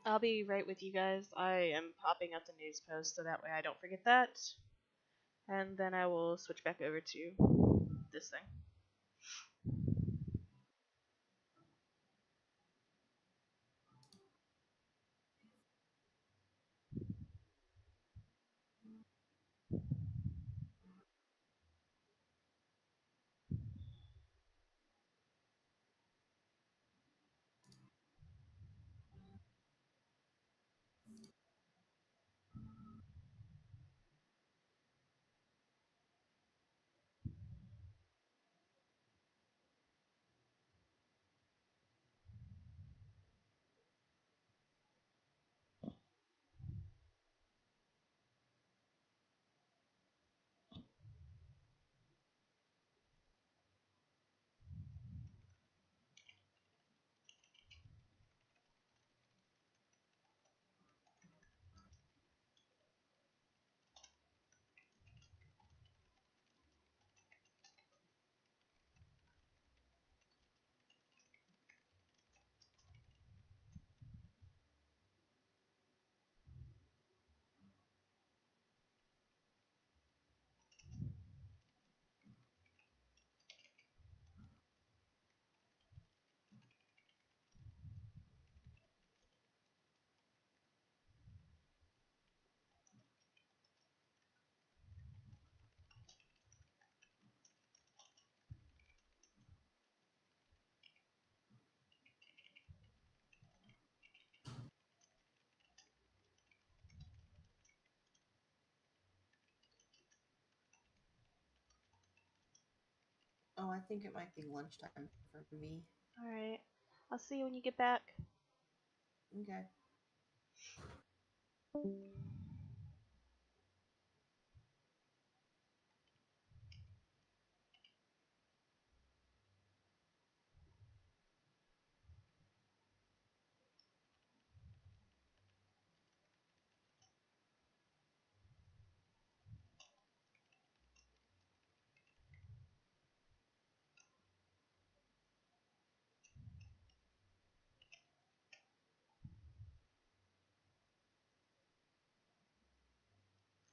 I'll be right with you guys. I am popping up the news post so that way I don't forget that. And then I will switch back over to this thing. Oh, I think it might be lunchtime for me. Alright. I'll see you when you get back. Okay.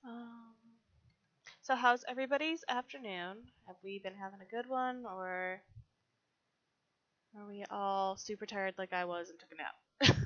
Um, so how's everybody's afternoon? Have we been having a good one, or are we all super tired like I was and took a nap?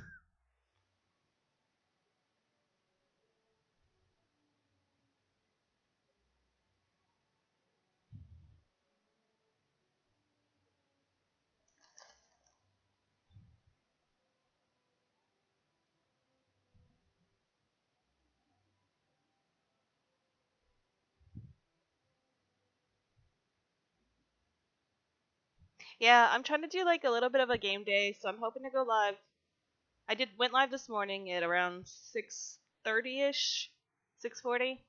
Yeah, I'm trying to do like a little bit of a game day, so I'm hoping to go live. I did went live this morning at around 6:30 ish, 6:40,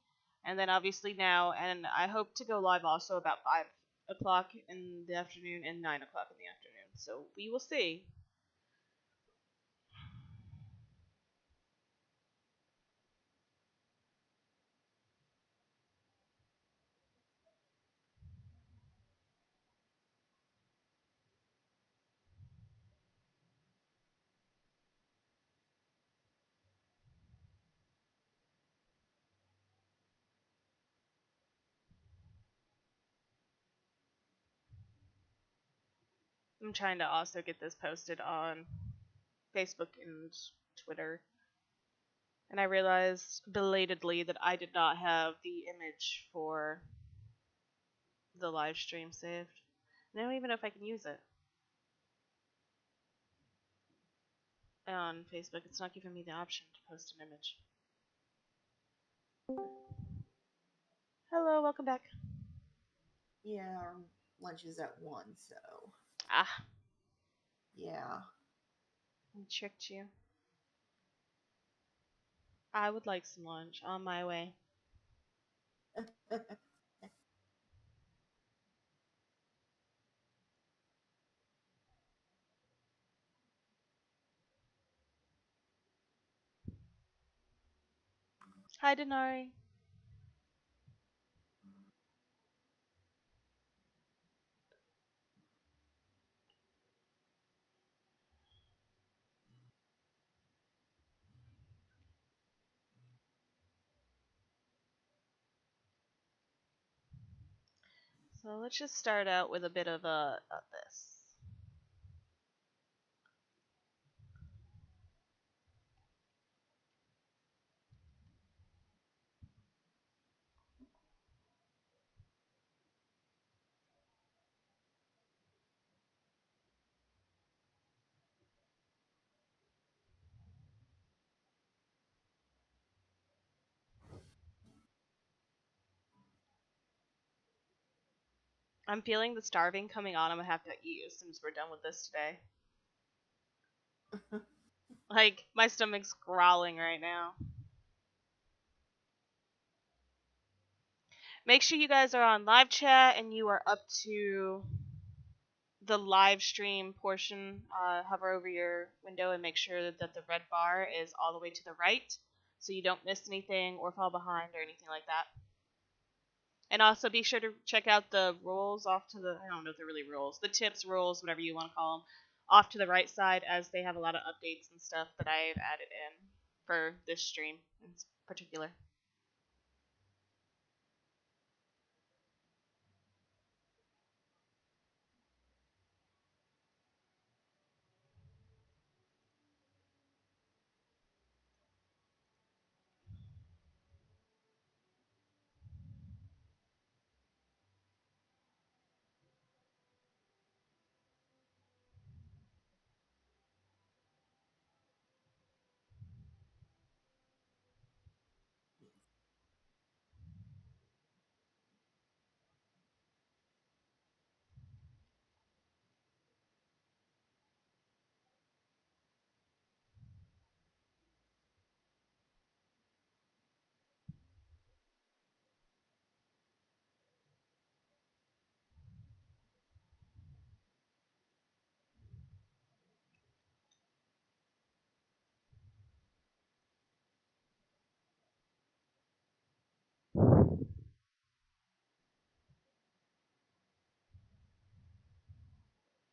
and then obviously now, and I hope to go live also about 5 o'clock in the afternoon and 9 o'clock in the afternoon. So we will see. I'm trying to also get this posted on Facebook and Twitter. And I realized belatedly that I did not have the image for the live stream saved. I don't even know if I can use it on Facebook. It's not giving me the option to post an image. Hello, welcome back. Yeah, our lunch is at 1, so Ah, yeah. I tricked you. I would like some lunch on my way. Hi, Denari. So let's just start out with a bit of this. I'm feeling the starving coming on. I'm gonna have to eat as soon as we're done with this today. Like, my stomach's growling right now. Make sure you guys are on live chat and you are up to the live stream portion. Hover over your window and make sure that the red bar is all the way to the right so you don't miss anything or fall behind or anything like that. And also be sure to check out the rules off to the, I don't know if they're really rules, the tips, rules, whatever you want to call them, off to the right side, as they have a lot of updates and stuff that I've added in for this stream in particular.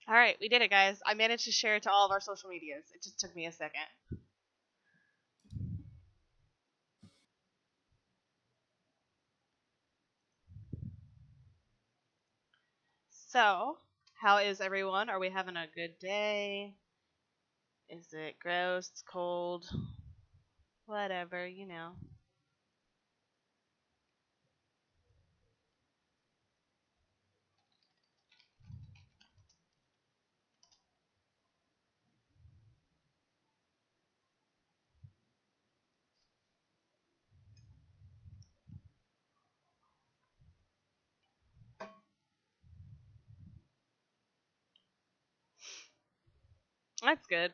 All right, we did it, guys. I managed to share it to all of our social medias. It just took me a second. So, how is everyone? Are we having a good day? Is it gross, cold, whatever, you know? That's good.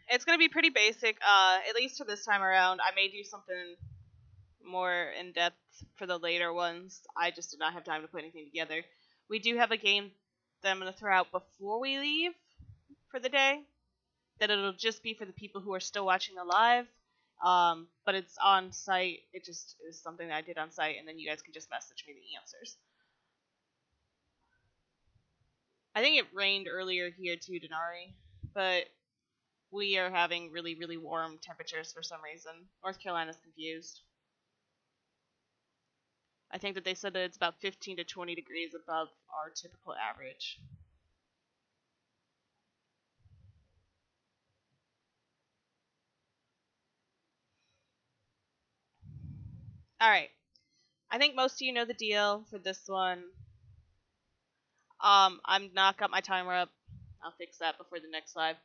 It's gonna be pretty basic. At least for this time around. I may do something more in depth for the later ones. I just did not have time to put anything together. We do have a game that I'm gonna throw out before we leave for the day. That it'll just be for the people who are still watching the live. But it's on site. It just is something that I did on site, and then you guys can just message me the answers. I think it rained earlier here too, Denari, but we are having really, really warm temperatures for some reason. North Carolina's confused. I think that they said that it's about 15 to 20 degrees above our typical average. Alright. I think most of you know the deal for this one. I'm not got my timer up. I'll fix that before the next live.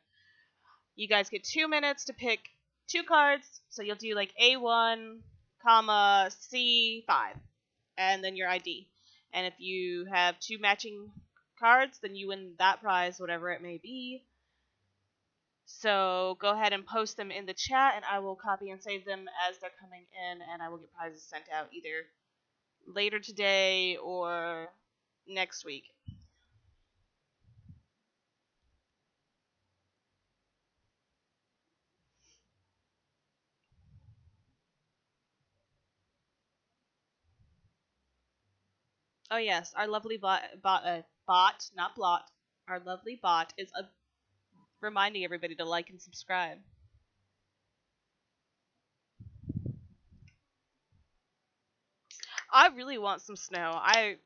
You guys get 2 minutes to pick 2 cards. So you'll do like A1, comma, C5. And then your ID. And if you have 2 matching cards, then you win that prize, whatever it may be. So go ahead and post them in the chat, and I will copy and save them as they're coming in, and I will get prizes sent out either later today or next week. Oh yes, our lovely bot, not blot. Our lovely bot is reminding everybody to like and subscribe. I really want some snow. I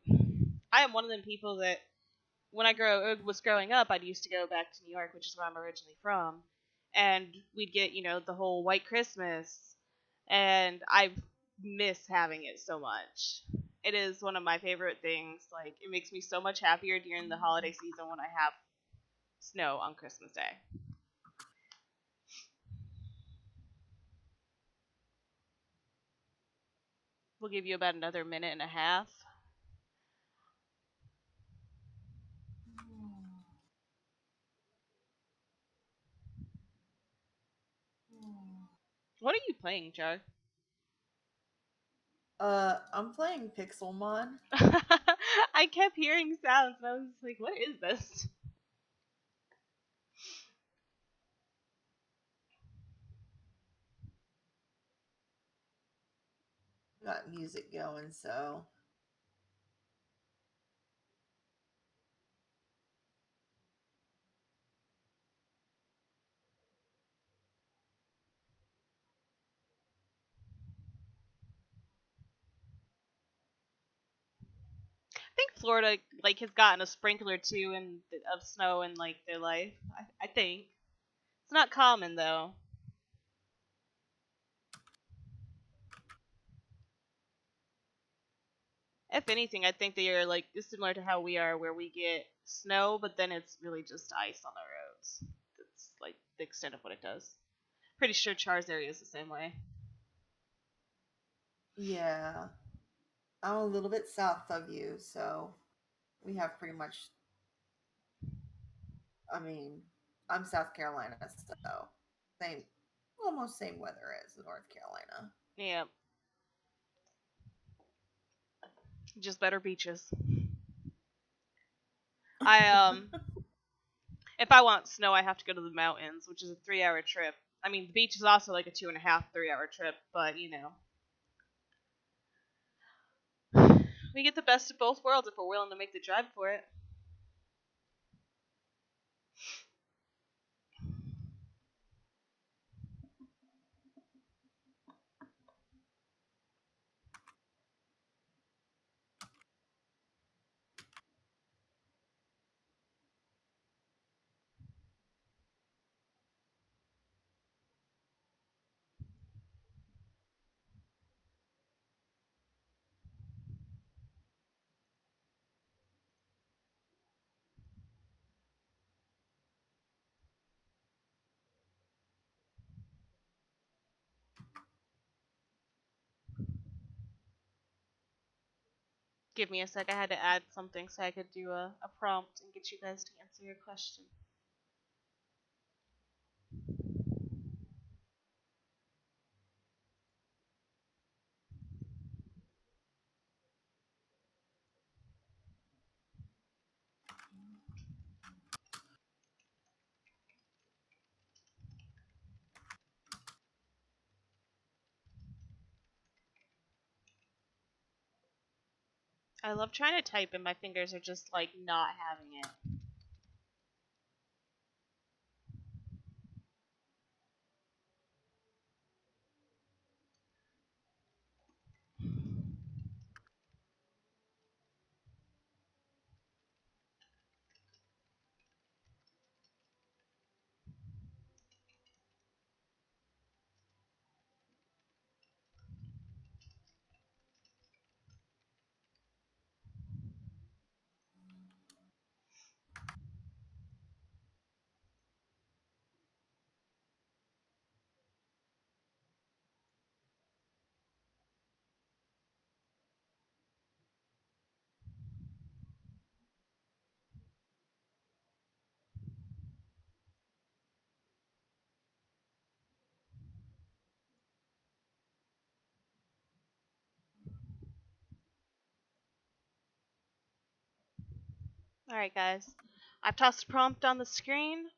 am one of them people that when was growing up, I used to go back to New York, which is where I'm originally from, and we'd get the whole white Christmas, and I miss having it so much. It is one of my favorite things. Like it makes me so much happier during the holiday season when I have snow on Christmas Day. We'll give you about another minute and a half. What are you playing, Joe? I'm playing Pixelmon. I kept hearing sounds and I was like, what is this? Got music going, so I think Florida like has gotten a sprinkler too of snow in like their life. I think it's not common though. If anything, I think they are like similar to how we are, where we get snow, but then it's really just ice on the roads. That's like the extent of what it does. Pretty sure Char's area is the same way. yeah. I'm a little bit south of you, so we have pretty much. I mean, I'm South Carolina, so same, almost same weather as North Carolina. Yeah, just better beaches. I if I want snow, I have to go to the mountains, which is a 3 hour trip. I mean, the beach is also like a 2.5, 3 hour trip, but we get the best of both worlds if we're willing to make the drive for it. Give me a sec. I had to add something so I could do a prompt and get you guys to answer your question. I love trying to type and my fingers are just like not having it. Alright, guys. I've tossed a prompt on the screen.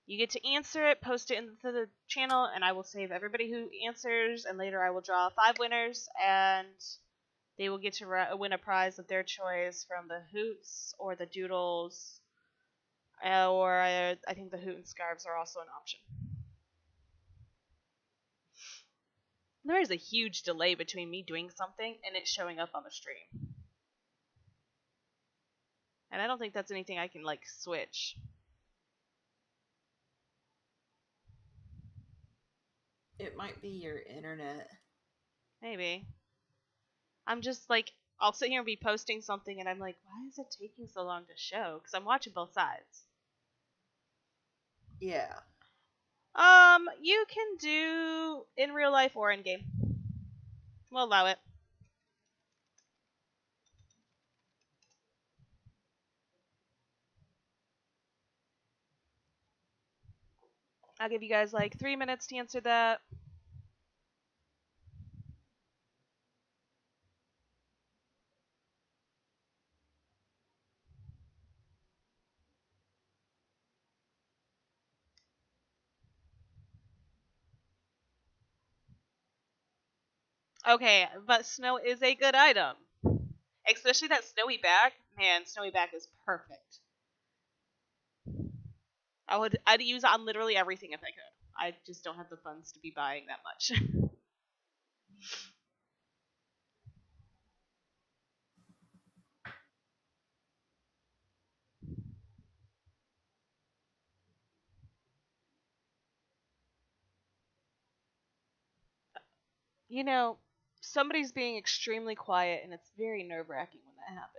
You get to answer it, post it into the channel, and I will save everybody who answers, and later I will draw 5 winners, and they will get to win a prize of their choice from the Hoots or the Doodles, or I think the Hoot and Scarves are also an option. There is a huge delay between me doing something and it showing up on the stream. And I don't think that's anything I can, like, switch. It might be your internet. Maybe. I'm just, like, I'll sit here and be posting something and I'm like, why is it taking so long to show? Because I'm watching both sides. Yeah. You can do in real life or in game. We'll allow it. I'll give you guys like 3 minutes to answer that. Okay, but snow is a good item. Especially that snowy back. Man, snowy back is perfect. I'd use it on literally everything if I could. I just don't have the funds to be buying that much. You know, somebody's being extremely quiet and it's very nerve-wracking when that happens.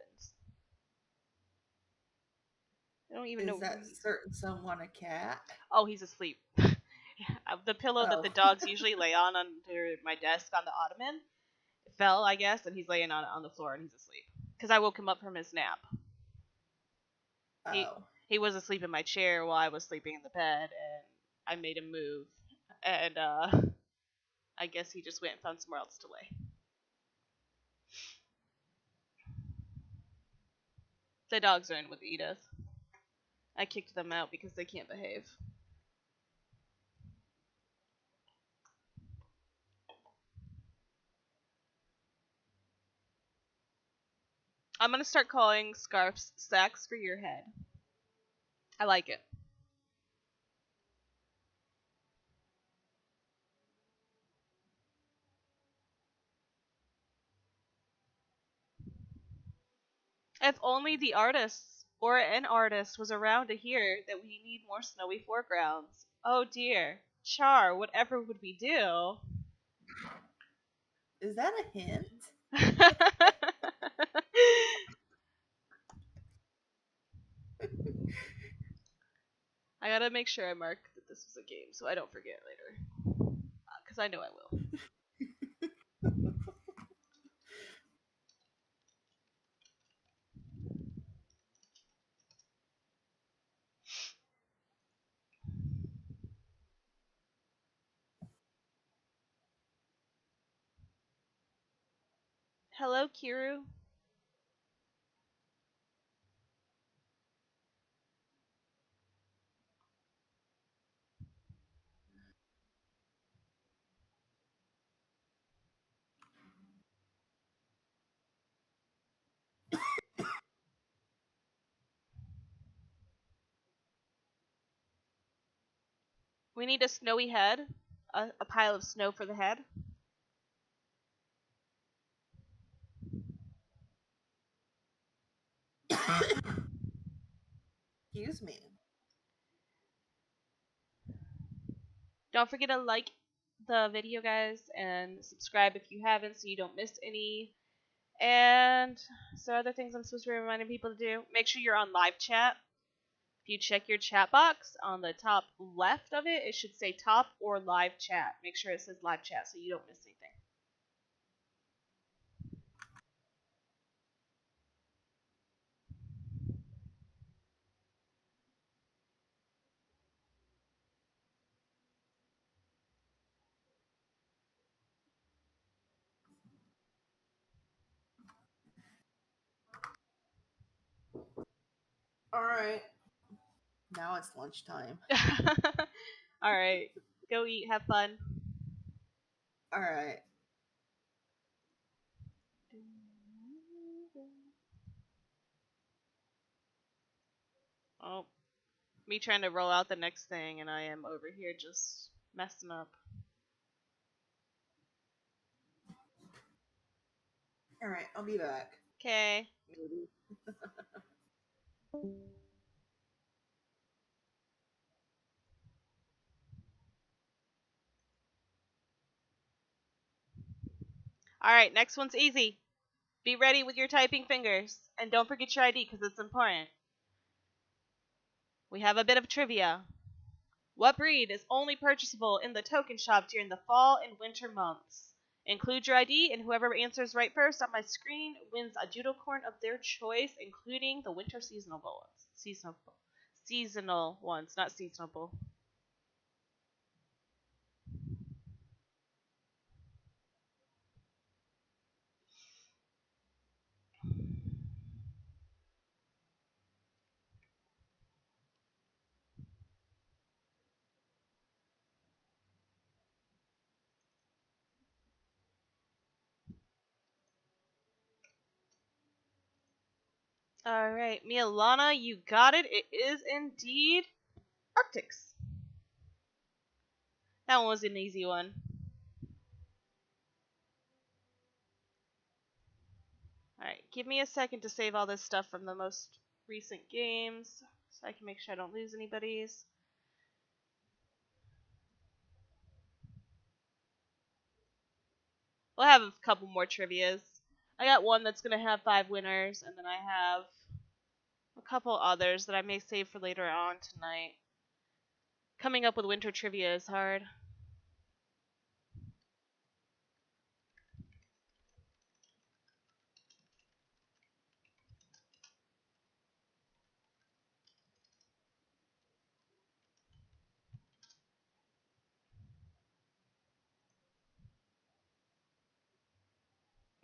I don't even Is know. that certain someone a cat? Oh, he's asleep. The pillow that Oh. the dogs usually lay on under my desk on the ottoman fell, I guess, and he's laying on the floor and he's asleep. Because I woke him up from his nap. He Oh. he was asleep in my chair while I was sleeping in the bed, and I made him move, and I guess he just went and found somewhere else to lay. The dogs are in with Edith. I kicked them out because they can't behave. I'm gonna start calling scarves sacks for your head. I like it. If only the artists or an artist was around to hear that we need more snowy foregrounds. Oh dear. Char, whatever would we do? Is that a hint? I gotta make sure I mark that this was a game so I don't forget later. Because I know I will. Hello, Kiru. We need a snowy head. A pile of snow for the head. Excuse me. Don't forget to like the video, guys, and subscribe if you haven't so you don't miss any. And so other things I'm supposed to be reminding people to do. Make sure you're on live chat. If you check your chat box on the top left of it, it should say top or live chat. Make sure it says live chat so you don't miss anything. All right. Now it's lunchtime. All right. Go eat. Have fun. All right. Oh, me trying to roll out the next thing, and I am over here just messing up. All right, I'll be back. Okay. Maybe. All right, next one's easy. Be ready with your typing fingers. And don't forget your ID because it's important. We have a bit of trivia. What breed is only purchasable in the token shop during the fall and winter months? Include your ID, and whoever answers right first on my screen wins a Judocorn of their choice, including the winter seasonal ones. Seasonal ones, not seasonable. All right, Milana, you got it. It is indeed Arctics. That one was an easy one. Alright, give me a second to save all this stuff from the most recent games so I can make sure I don't lose anybody's. We'll have a couple more trivias. I got one that's going to have 5 winners, and then I have a couple others that I may save for later on tonight. Coming up with winter trivia is hard.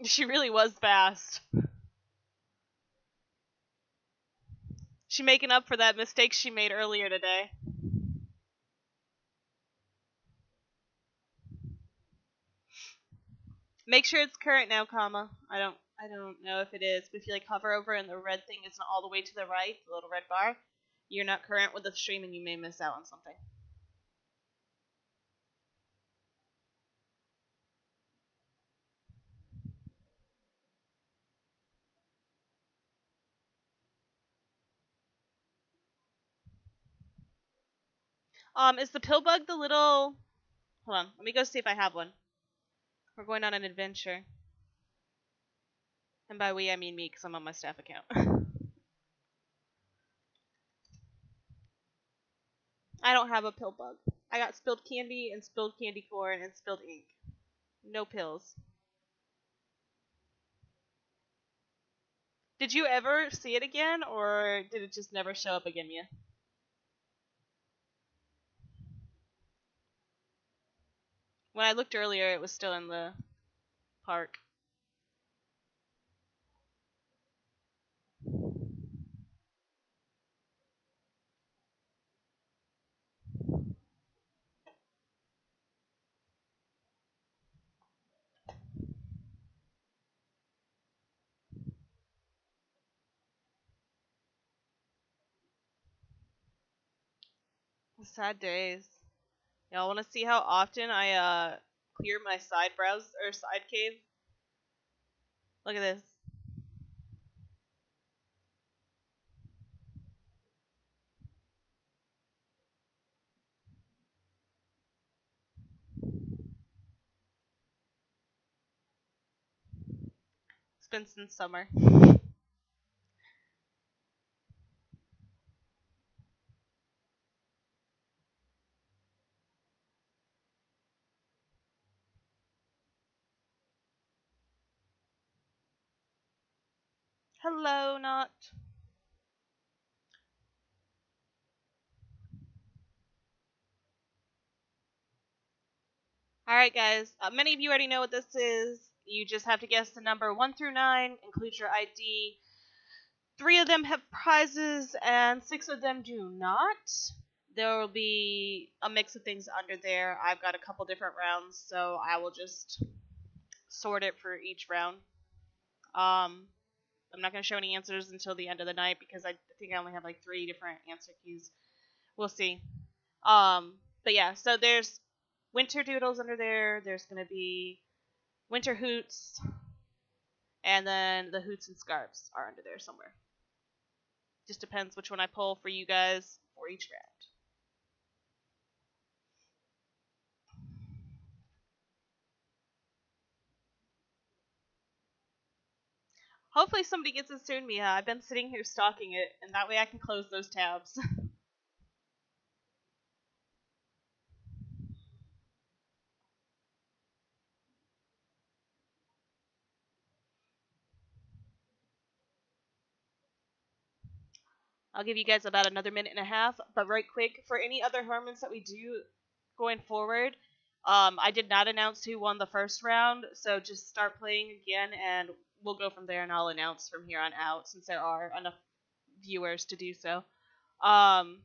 She really was fast. She making up for that mistake she made earlier today. Make sure it's current now, comma. I don't know if it is, but if you hover over and the red thing isn't all the way to the right, the little red bar, you're not current with the stream and you may miss out on something. Is the pill bug the little? Hold on, let me go see if I have one. We're going on an adventure, and by we I mean me, because I'm on my staff account. I don't have a pill bug. I got spilled candy and spilled candy corn and spilled ink. No pills. Did you ever see it again, or did it just never show up again, Mia? When I looked earlier, it was still in the park. Sad days. Y'all want to see how often I clear my side browse or side cave? Look at this. It's been since summer. Hello, not. Alright, guys. Many of you already know what this is. You just have to guess the number 1 through 9, include your ID. 3 of them have prizes, and 6 of them do not. There will be a mix of things under there. I've got a couple different rounds, so I will just sort it for each round. I'm not going to show any answers until the end of the night because I think I only have 3 different answer keys. We'll see. But yeah, so there's Winter Doodles under there. There's going to be Winter Hoots. and then the hoots and scarves are under there somewhere. Just depends which one I pull for you guys for each round. Hopefully somebody gets it soon, Mia. I've been sitting here stalking it, and that way I can close those tabs. I'll give you guys about another minute and a half, but right quick, for any other tournaments that we do going forward, I did not announce who won the first round, so just start playing again, and we'll go from there, and I'll announce from here on out, since there are enough viewers to do so. Um,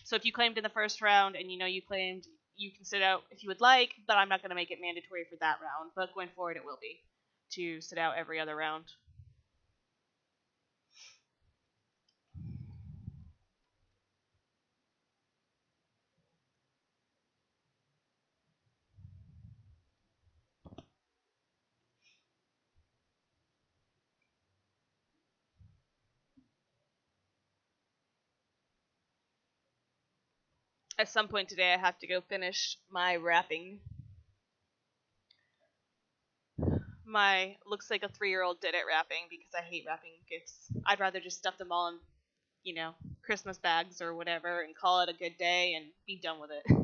so if you claimed in the first round, and you know you claimed, you can sit out if you would like, but I'm not going to make it mandatory for that round, but going forward it will be, to sit out every other round. At some point today, I have to go finish my wrapping. My looks like a 3-year-old did it wrapping because I hate wrapping gifts. I'd rather just stuff them all in, Christmas bags or whatever and call it a good day and be done with it.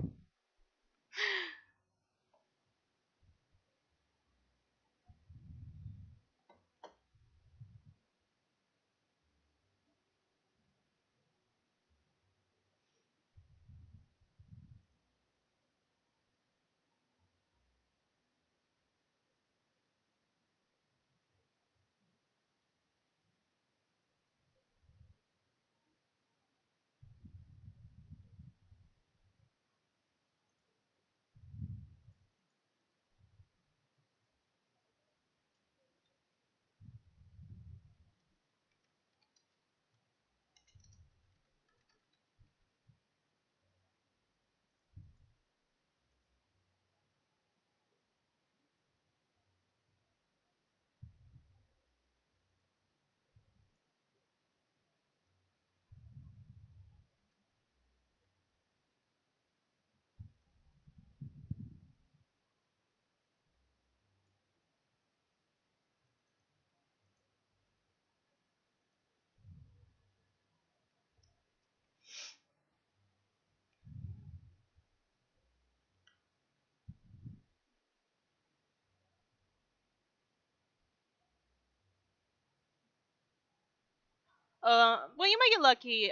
Well, you might get lucky,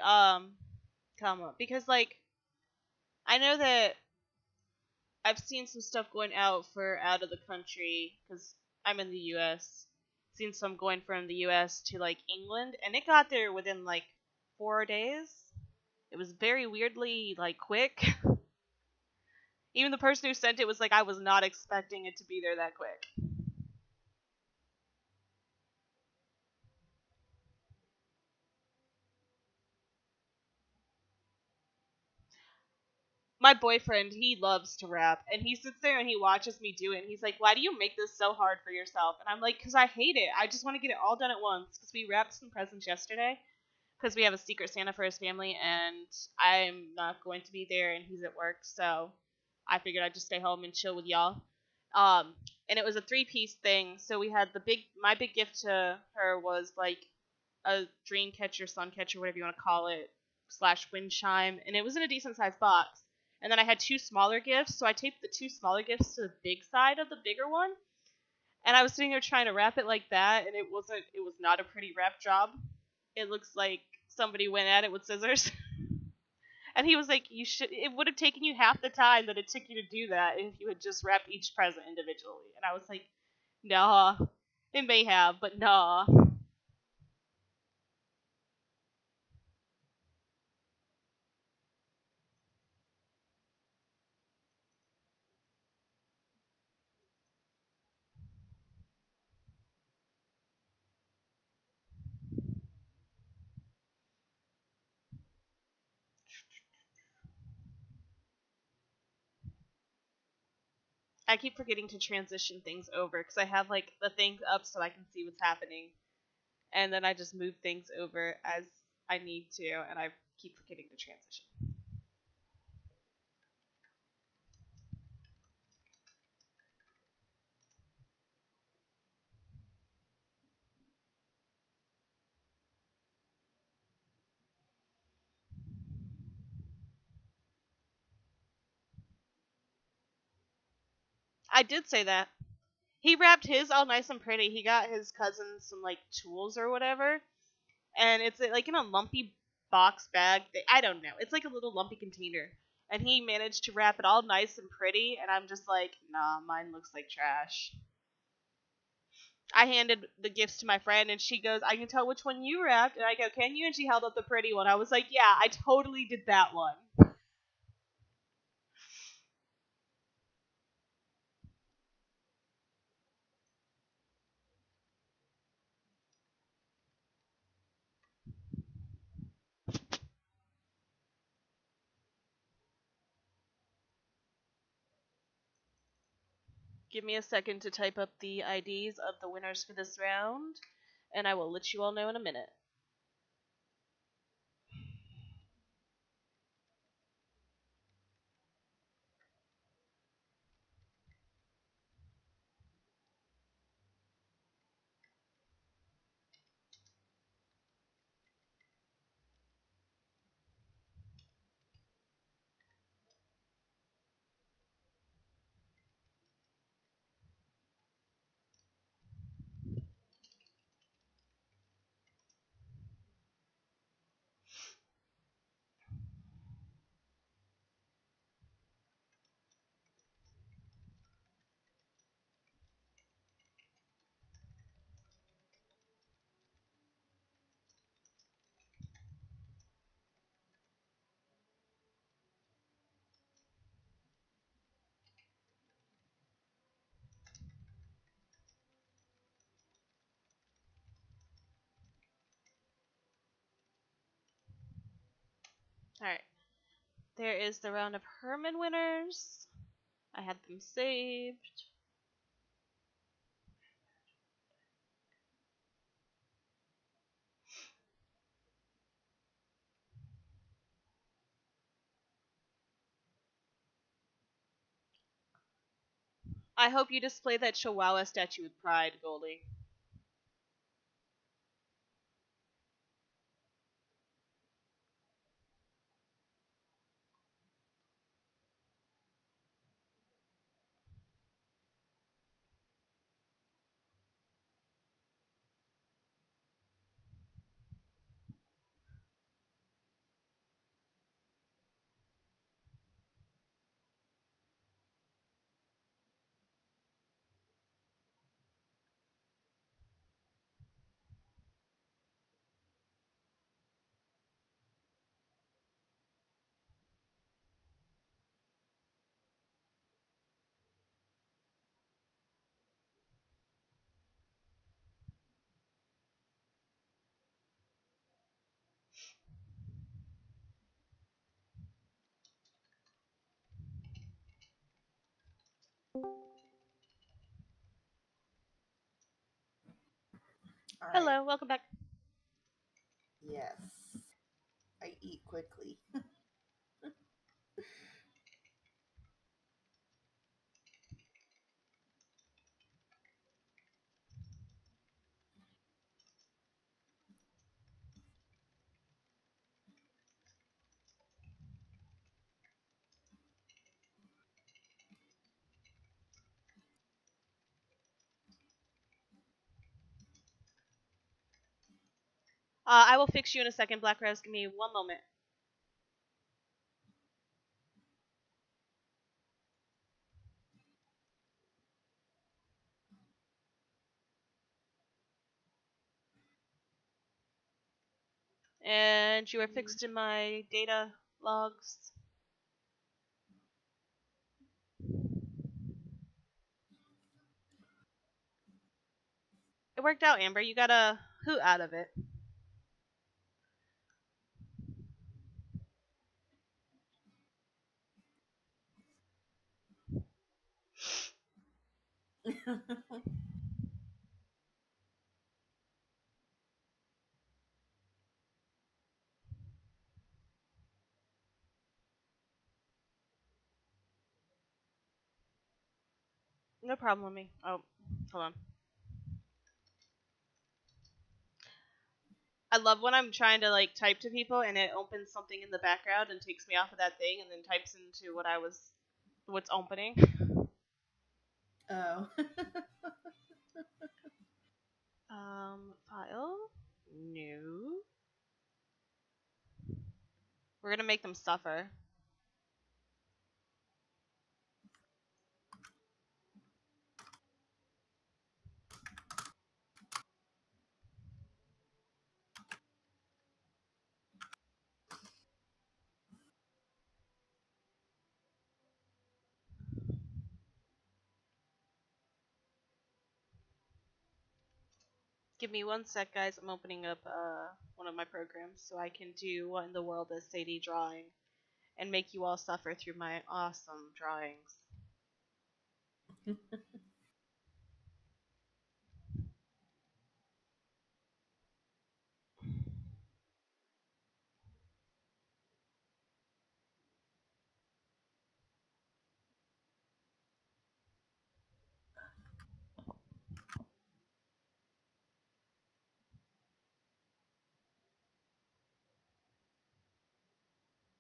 comma, because like I know that I've seen some stuff going out for out of the country because I'm in the U.S. Seen some going from the U.S. to like England, and it got there within like 4 days. It was very weirdly like quick. Even the person who sent it was like, I was not expecting it to be there that quick. My boyfriend, he loves to rap, and he sits there and he watches me do it, and he's like, "Why do you make this so hard for yourself?" And I'm like, "Cause I hate it. I just want to get it all done at once." Cause we wrapped some presents yesterday, because we have a secret Santa for his family, and I'm not going to be there, and he's at work, so I figured I'd just stay home and chill with y'all. Um, and it was a 3-piece thing, so we had my big gift to her was like a dream catcher, sun catcher, whatever you want to call it, slash wind chime, and it was in a decent sized box. And then I had 2 smaller gifts, so I taped the 2 smaller gifts to the big side of the bigger one. And I was sitting there trying to wrap it like that, and it was not a pretty wrap job. It looks like somebody went at it with scissors. And he was like, it would have taken you half the time that it took you to do that if you had just wrapped each present individually. And I was like, nah, it may have, but nah. I keep forgetting to transition things over because I have like the thing up so I can see what's happening, and then I just move things over as I need to, and I keep forgetting to transition. I did say that. He wrapped his all nice and pretty. He got his cousin some like tools or whatever, and it's like in a lumpy box bag. I don't know. It's like a little lumpy container, and he managed to wrap it all nice and pretty. And I'm just like, nah, mine looks like trash. I handed the gifts to my friend, and she goes, "I can tell which one you wrapped." And I go, "Can you?" And she held up the pretty one. I was like, "Yeah, I totally did that one." Give me a second to type up the IDs of the winners for this round, and I will let you all know in a minute. Alright. There is the round of Herman winners. I had them saved. I hope you display that Chihuahua statue with pride, Goldie. All right. Hello, welcome back. Yes. I eat quickly. I will fix you in a second, Black Rose. Give me one moment. And you are fixed in my data logs. It worked out, Amber. You got a hoot out of it. No problem with me. Oh, hold on. I love when I'm trying to like type to people and it opens something in the background and takes me off of that thing and then types into what's opening. Oh. File. New. We're gonna make them suffer. Give me one sec, guys. I'm opening up one of my programs so I can do what in the world is Sadie drawing and make you all suffer through my awesome drawings.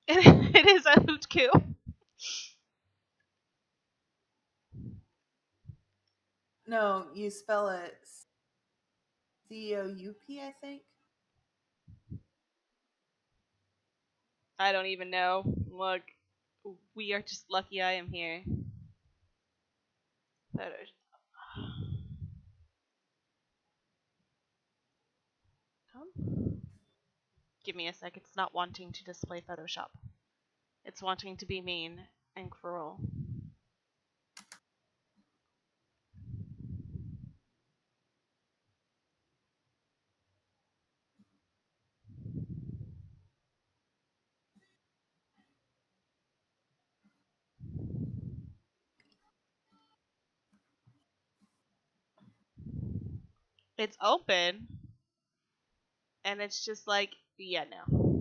It is a hoot coo. No, you spell it Coup, I think. I don't even know. Look, we are just lucky I am here. Photos. Give me a sec. It's not wanting to display Photoshop. It's wanting to be mean and cruel. It's open, and it's just like, yeah, no.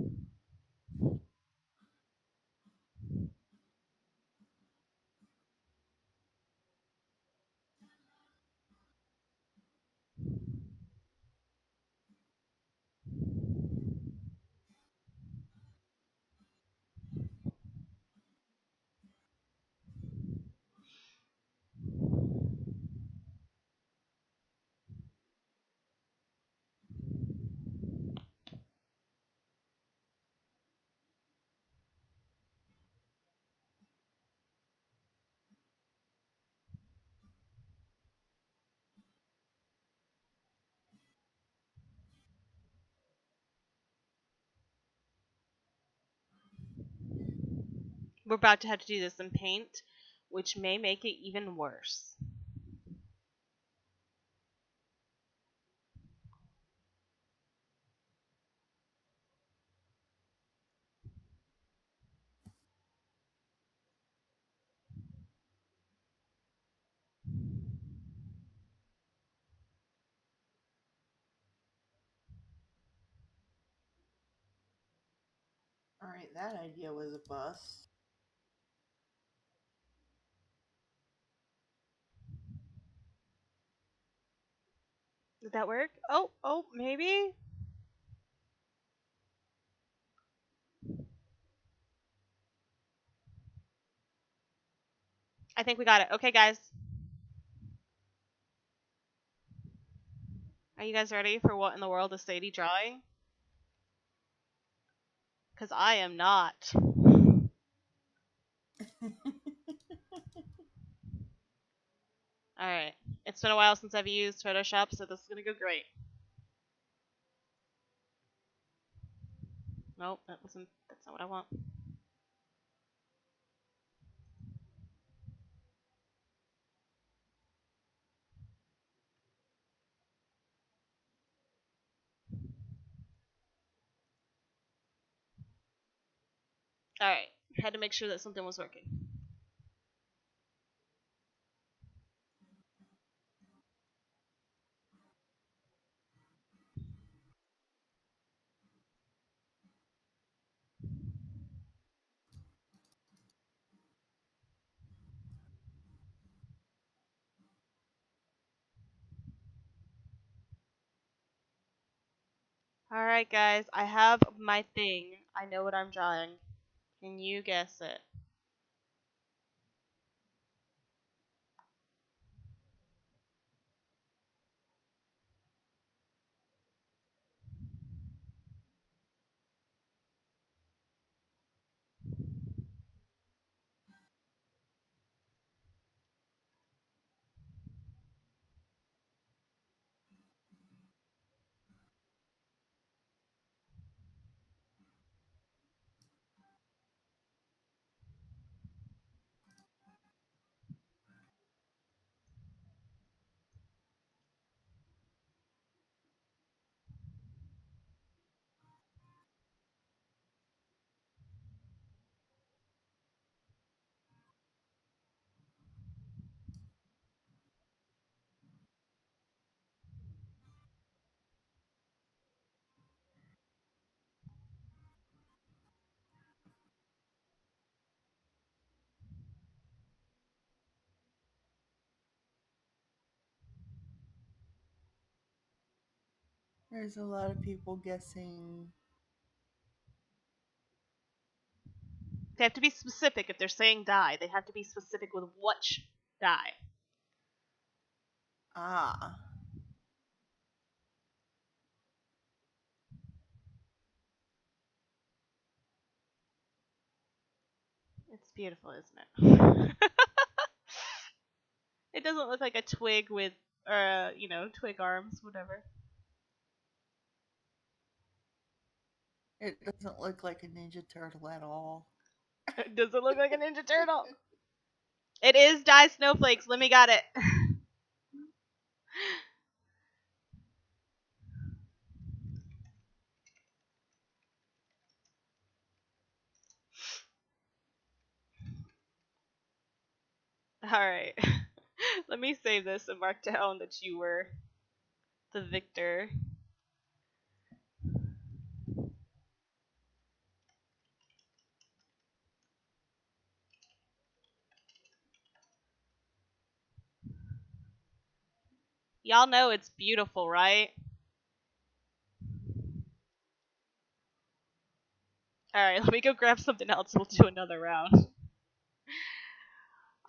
We're about to have to do this in Paint, which may make it even worse. All right, that idea was a bust. Did that work? Oh, maybe? I think we got it. Okay, guys. Are you guys ready for what in the world is Sadie drawing? Because I am not. Alright. It's been a while since I've used Photoshop, so this is going to go great. Nope, that's not what I want. Alright. Had to make sure that something was working. Alright, guys, I have my thing. I know what I'm drawing. Can you guess it? There's a lot of people guessing. They have to be specific if they're saying dye. They have to be specific with which dye. Ah. It's beautiful, isn't it? It doesn't look like a twig with, twig arms, whatever. It doesn't look like a Ninja Turtle at all. It doesn't look like a Ninja Turtle. It is dye snowflakes. Let me got it. Alright. Let me save this and mark down that you were the victor. Y'all know it's beautiful, right? Alright, let me go grab something else. We'll do another round.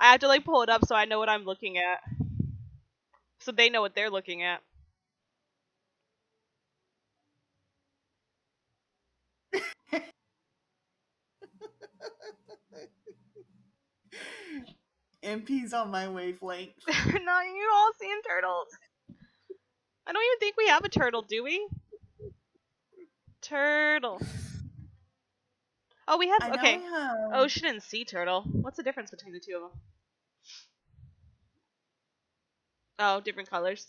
I have to pull it up so I know what I'm looking at. So they know what they're looking at. MP's on my wavelength. Not you all seeing turtles. I don't even think we have a turtle, do we? Turtle. Oh, we have, I know okay. we have. Ocean and sea turtle. What's the difference between the two of them? Oh, different colors.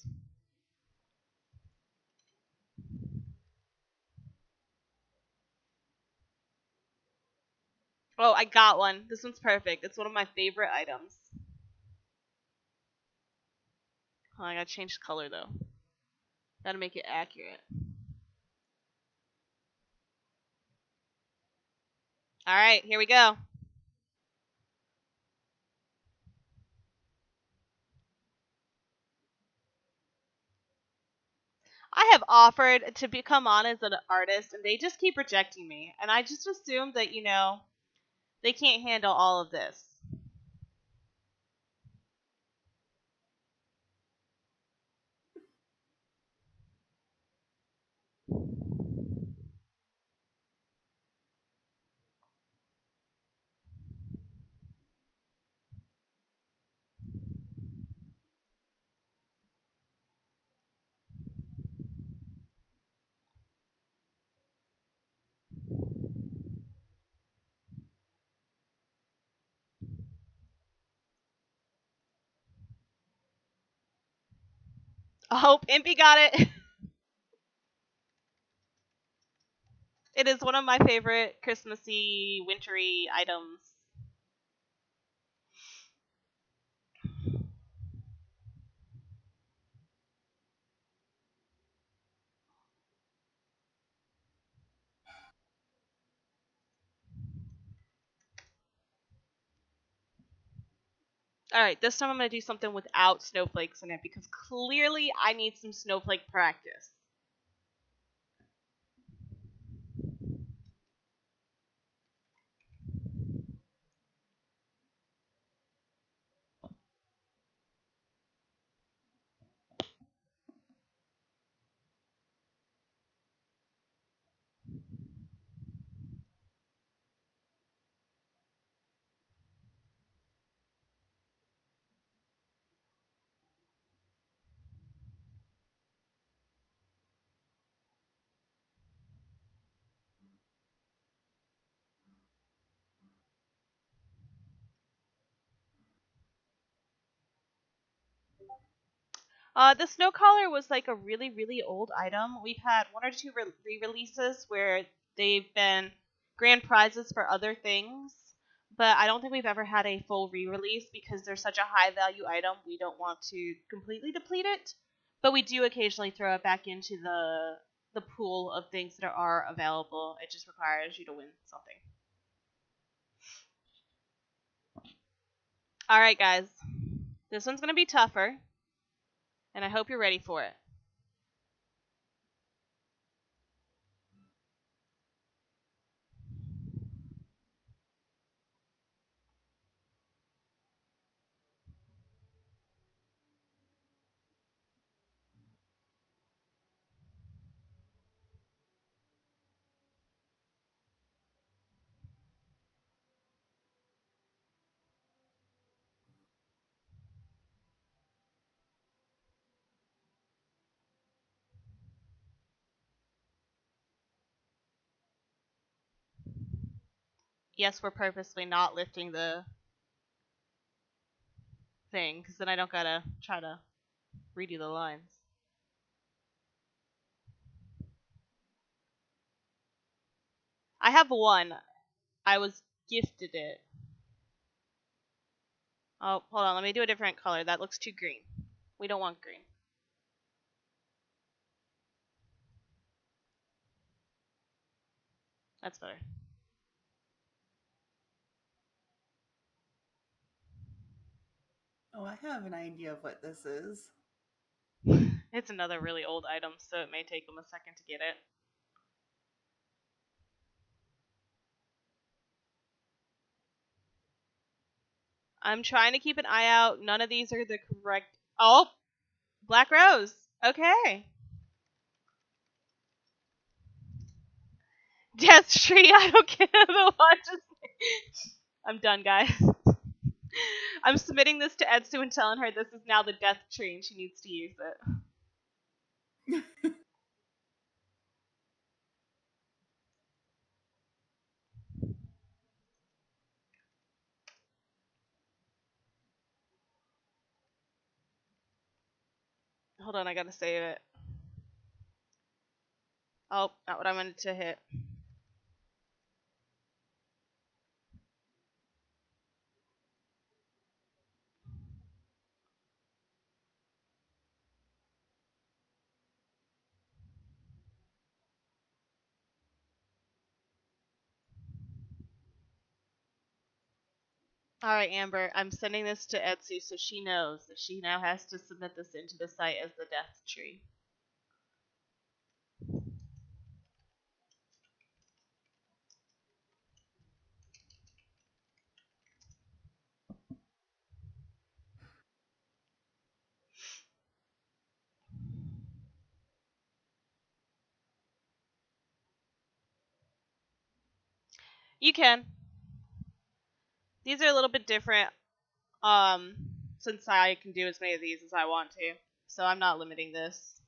Oh, I got one. This one's perfect. It's one of my favorite items. Oh, I gotta change the color though. Gotta make it accurate. Alright, here we go. I have offered to become on as an artist, and they just keep rejecting me. And I just assume that, they can't handle all of this. Oh, Impy got it. It is one of my favorite Christmassy, wintry items. Alright, this time I'm going to do something without snowflakes in it because clearly I need some snowflake practice. The snow collar was like a really, really old item. We've had one or two re-releases where they've been grand prizes for other things, but I don't think we've ever had a full re-release because they're such a high value item. We don't want to completely deplete it, but we do occasionally throw it back into the pool of things that are available. It just requires you to win something. All right, guys, this one's gonna be tougher, and I hope you're ready for it. Yes, we're purposely not lifting the thing because then I don't gotta try to redo the lines. I have one. I was gifted it. Oh, hold on. Let me do a different color. That looks too green. We don't want green. That's better. Oh, I have an idea of what this is. It's another really old item, so it may take them a second to get it. I'm trying to keep an eye out. None of these are the correct. Oh, Black Rose. Okay. Death Tree. I don't care the watches. I'm done, guys. I'm submitting this to Etsu and telling her this is now the Death Tree and she needs to use it. Hold on, I gotta save it. Oh, not what I wanted to hit. Alright, Amber, I'm sending this to Etsu so she knows that she now has to submit this into the site as the Death Tree. You can. These are a little bit different, um, since I can do as many of these as I want to. So I'm not limiting this.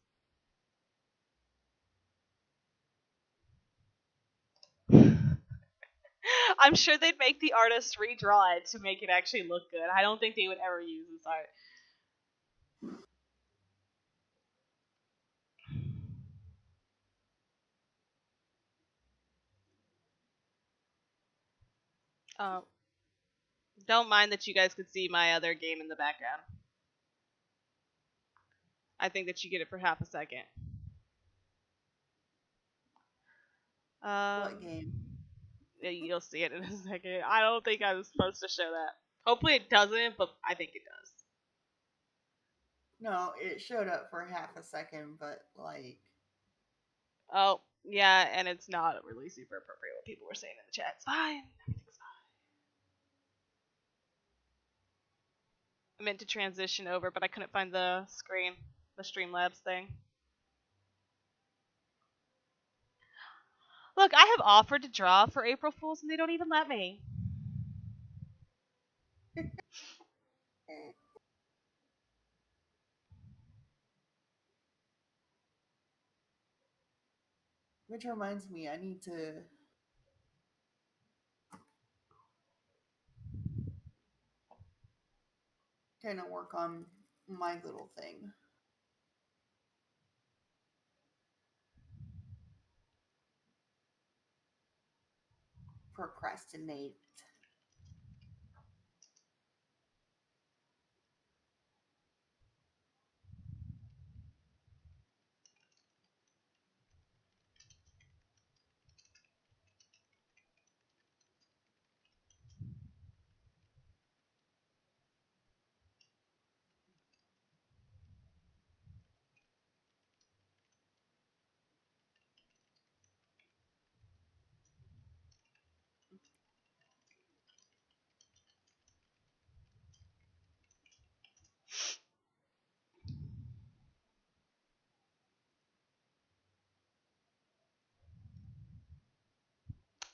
I'm sure they'd make the artist redraw it to make it actually look good. I don't think they would ever use this art. Uh, don't mind that you guys could see my other game in the background. I think that you get it for half a second. What Um, game? you'll see it in a second. I don't think I was supposed to show that. Hopefully it doesn't, but I think it does. No, it showed up for half a second, but like, Oh, yeah, and it's not really super appropriate what people were saying in the chat. It's fine. Everything's fine. I meant to transition over, but I couldn't find the screen, the Streamlabs thing. Look, I have offered to draw for April Fools, and they don't even let me. which reminds me, I need to kind of work on my little thing. procrastinate.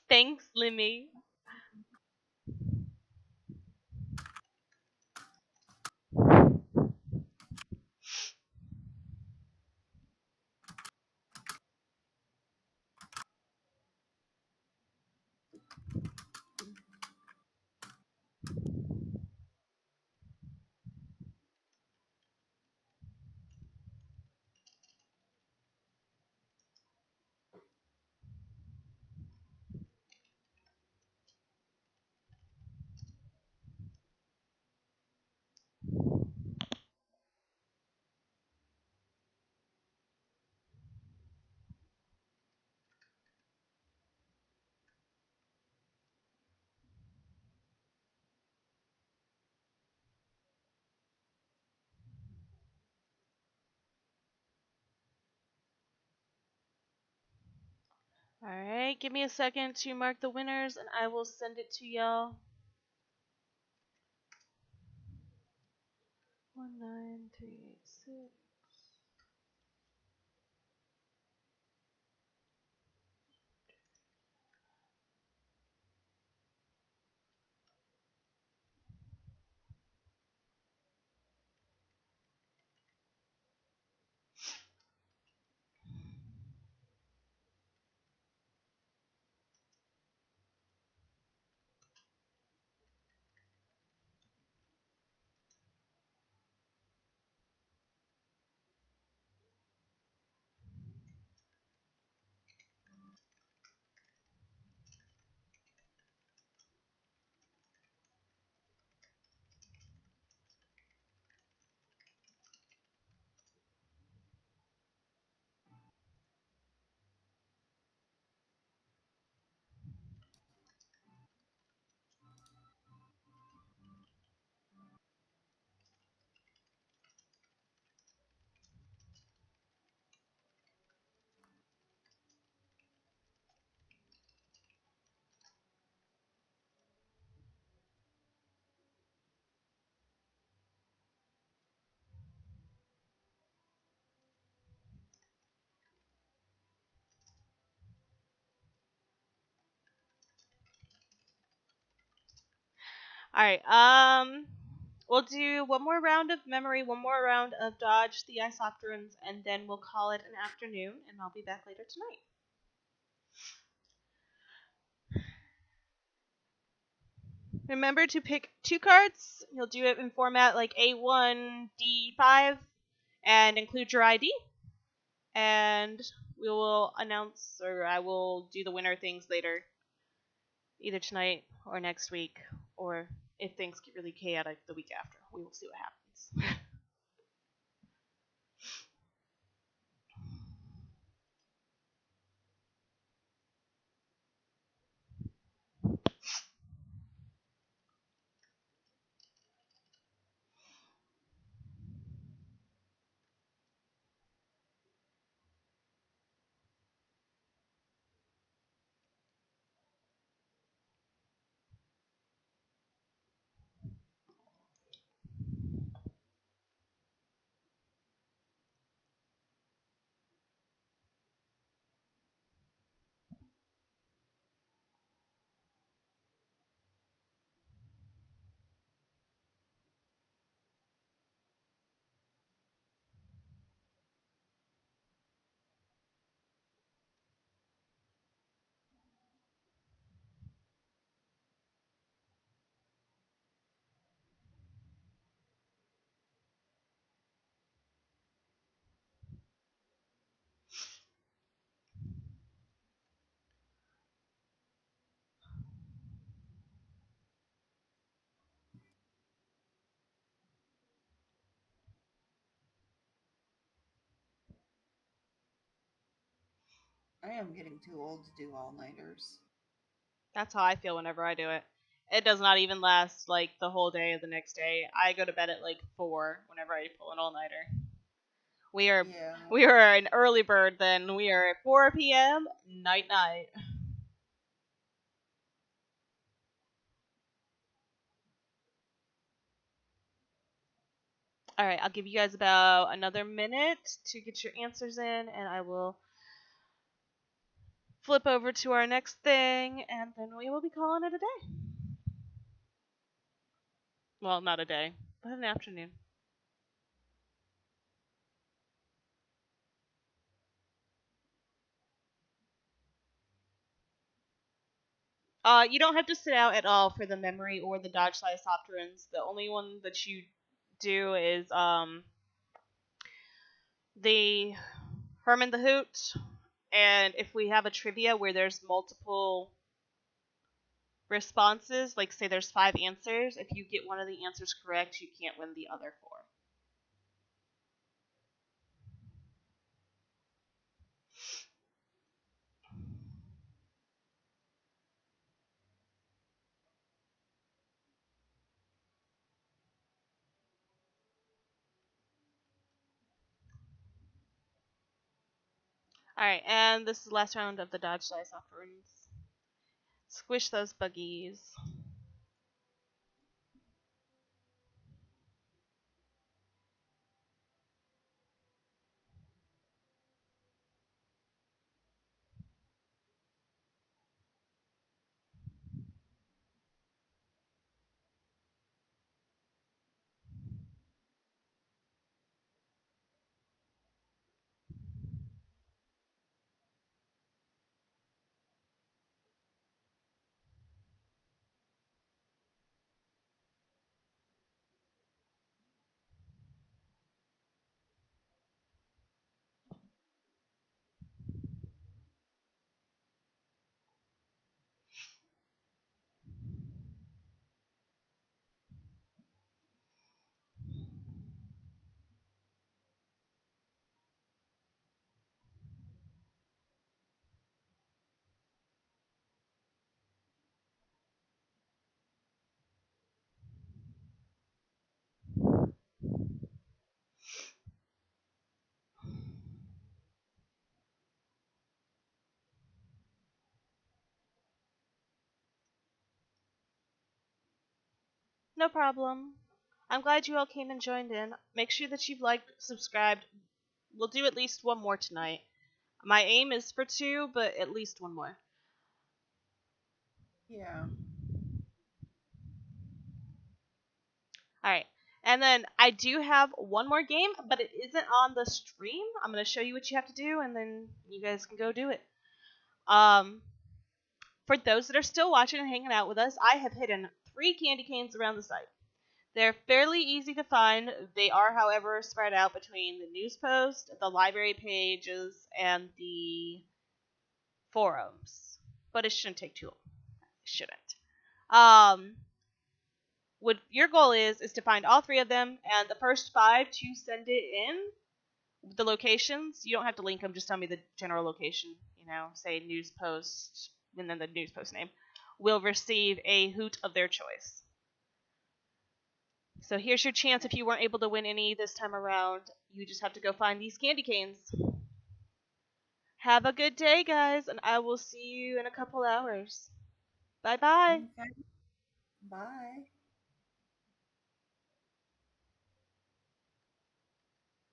Thanks, Limmy. Alright, give me a second to mark the winners and I will send it to y'all. 19386. Alright, we'll do one more round of memory, one more round of dodge the isopterans, and then we'll call it an afternoon, and I'll be back later tonight. Remember to pick 2 cards. You'll do it in format like A1, D5, and include your ID. And we will announce, or I will do the winner things later, either tonight or next week, or if things get really chaotic, the week after. We will see what happens. I am getting too old to do all nighters. That's how I feel whenever I do it. It does not even last like the whole day of the next day. I go to bed at like 4 whenever I pull an all nighter. We are Yeah. we are an early bird then. We are at 4 p.m. night night. All right, I'll give you guys about another minute to get your answers in, and I will flip over to our next thing, and then we will be calling it a day. Well, not a day, but an afternoon. You don't have to sit out at all for the memory or the dodge size runes. The only one that you do is the Herman the Hoot, and if we have a trivia where there's multiple responses, like say there's 5 answers, if you get one of the answers correct, you can't win the other 4. Alright, and this is the last round of the dodge size runes. Squish those buggies. No problem. I'm glad you all came and joined in. Make sure that you've liked, subscribed. We'll do at least one more tonight. My aim is for 2, but at least one more. Yeah. Alright. And then I do have one more game, but it isn't on the stream. I'm going to show you what you have to do, and then you guys can go do it. For those that are still watching and hanging out with us, I have hidden 3 candy canes around the site. They're fairly easy to find. They are, however, spread out between the news post, the library pages, and the forums. But it shouldn't take too long. It shouldn't. What your goal is to find all 3 of them, and the first 5 to send it in, the locations, you don't have to link them, just tell me the general location, say news post, and then the news post name, will receive a hoot of their choice. So here's your chance if you weren't able to win any this time around. You just have to go find these candy canes. Have a good day, guys, and I will see you in a couple hours. Bye-bye. Okay. Bye.